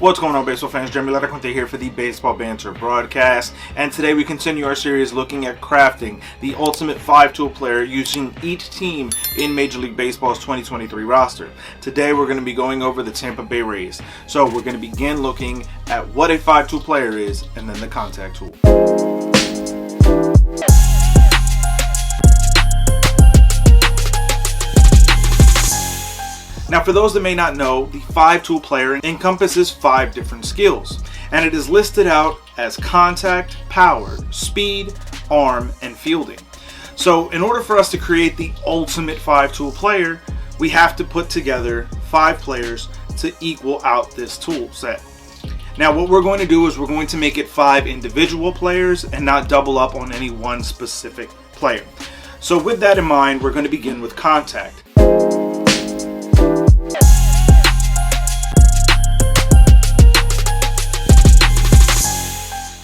What's going on, baseball fans? Jeremy Laracuente here for the Baseball Banter Broadcast, and today we continue our series looking at crafting the ultimate 5-tool player using each team in Major League Baseball's 2023 roster. Today we're going to be going over the Tampa Bay Rays. So we're going to begin looking at what a 5-tool player is and then the contact tool. Now, for those that may not know, the 5-tool player encompasses 5 different skills, and it is listed out as contact, power, speed, arm, and fielding. So in order for us to create the ultimate 5-tool player, we have to put together 5 players to equal out this tool set. Now, what we're going to do is we're going to make it 5 individual players and not double up on any one specific player. So with that in mind, we're going to begin with contact.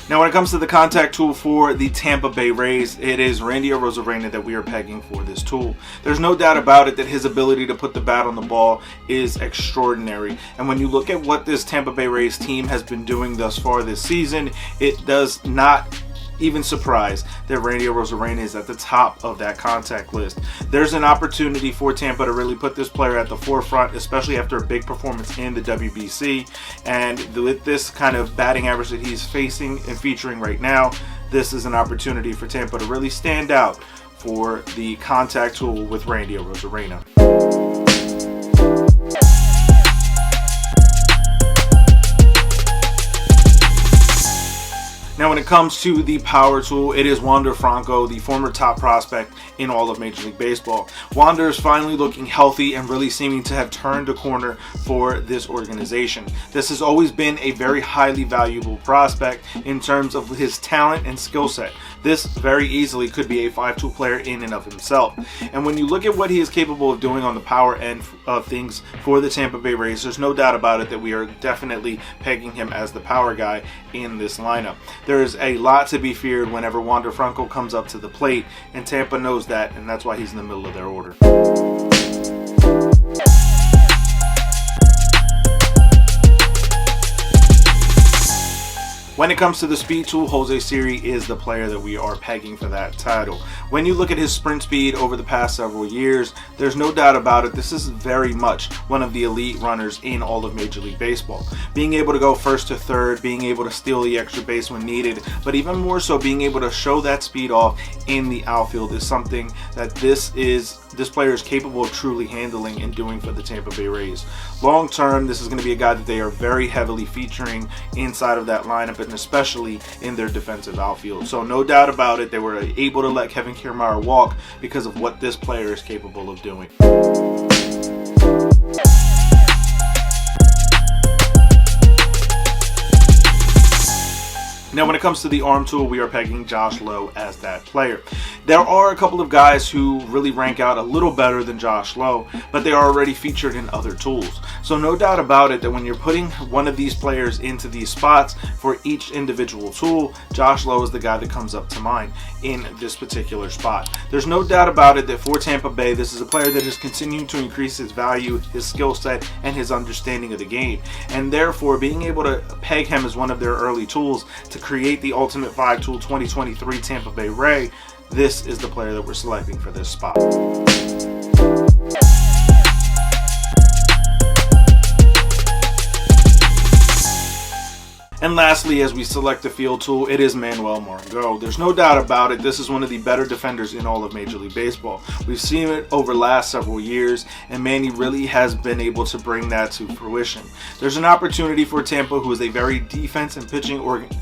Now, when it comes to the contact tool for the Tampa Bay Rays, it is Randy Arozarena that we are pegging for this tool. There's no doubt about it that his ability to put the bat on the ball is extraordinary. And when you look at what this Tampa Bay Rays team has been doing thus far this season, it does not even surprise that Randy Arozarena is at the top of that contact list. There's an opportunity for Tampa to really put this player at the forefront, especially after a big performance in the WBC. And with this kind of batting average that he's facing and featuring right now, this is an opportunity for Tampa to really stand out for the contact tool with Randy Arozarena. Now, when it comes to the power tool, it is Wander Franco, the former top prospect in all of Major League Baseball. Wander is finally looking healthy and really seeming to have turned a corner for this organization. This has always been a very highly valuable prospect in terms of his talent and skill set. This very easily could be a 5-tool player in and of himself. And when you look at what he is capable of doing on the power end of things for the Tampa Bay Rays, there's no doubt about it that we are definitely pegging him as the power guy in this lineup. There is a lot to be feared whenever Wander Franco comes up to the plate, and Tampa knows that, and that's why he's in the middle of their order. When it comes to the speed tool, Jose Siri is the player that we are pegging for that title. When you look at his sprint speed over the past several years, there's no doubt about it, this is very much one of the elite runners in all of Major League Baseball. Being able to go first to third, being able to steal the extra base when needed, but even more so being able to show that speed off in the outfield is something that this player is capable of truly handling and doing for the Tampa Bay Rays. Long term, this is going to be a guy that they are very heavily featuring inside of that lineup, and especially in their defensive outfield. So no doubt about it, they were able to let Kevin Kiermaier walk because of what this player is capable of doing. Now, when it comes to the arm tool, we are pegging Josh Lowe as that player. There are a couple of guys who really rank out a little better than Josh Lowe, but they are already featured in other tools. So no doubt about it that when you're putting one of these players into these spots for each individual tool, Josh Lowe is the guy that comes up to mind in this particular spot. There's no doubt about it that for Tampa Bay, this is a player that is continuing to increase his value, his skill set, and his understanding of the game. And therefore, being able to peg him as one of their early tools to create the ultimate 5-tool 2023 Tampa Bay Ray, this is the player that we're selecting for this spot. And lastly, as we select the field tool, it is Manuel Margot. There's no doubt about it, this is one of the better defenders in all of Major League Baseball. We've seen it over the last several years, and Manny really has been able to bring that to fruition. There's an opportunity for Tampa, who is a very defense and pitching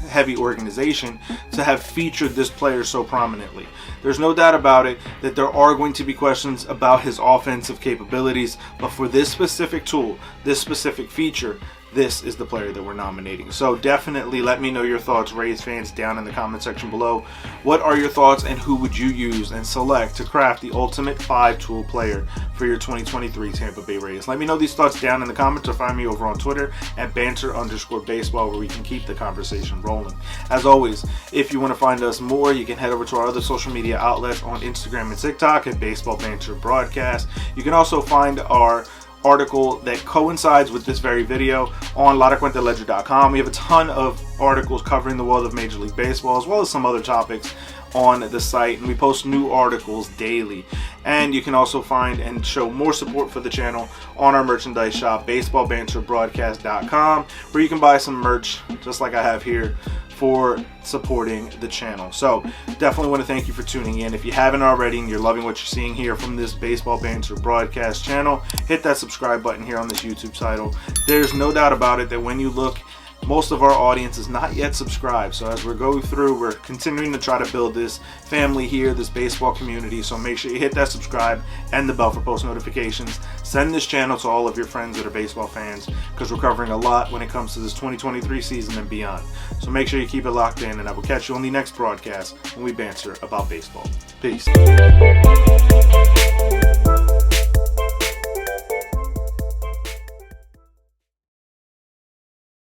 heavy organization, to have featured this player so prominently. There's no doubt about it that there are going to be questions about his offensive capabilities, but for this specific tool, this specific feature, this is the player that we're nominating. So definitely let me know your thoughts, Rays fans, down in the comment section below. What are your thoughts, and who would you use and select to craft the ultimate 5-tool player for your 2023 Tampa Bay Rays? Let me know these thoughts down in the comments, or find me over on Twitter at banter_baseball, where we can keep the conversation rolling. As always, if you want to find us more, you can head over to our other social media outlets on Instagram and TikTok at Baseball Banter Broadcast. You can also find our article that coincides with this very video on laracuenteledger.com. We have a ton of articles covering the world of Major League Baseball, as well as some other topics on the site, and we post new articles daily. And you can also find and show more support for the channel on our merchandise shop, baseballbanterbroadcast.com, where you can buy some merch just like I have here for supporting the channel. So definitely want to thank you for tuning in. If you haven't already and you're loving what you're seeing here from this Baseball Banter Broadcast channel, hit that subscribe button here on this YouTube title. There's no doubt about it that when you look, most of our audience is not yet subscribed. So as we're going through, we're continuing to try to build this family here, this baseball community. So make sure you hit that subscribe and the bell for post notifications. Send this channel to all of your friends that are baseball fans, because we're covering a lot when it comes to this 2023 season and beyond. So make sure you keep it locked in, and I will catch you on the next broadcast when we banter about baseball. Peace.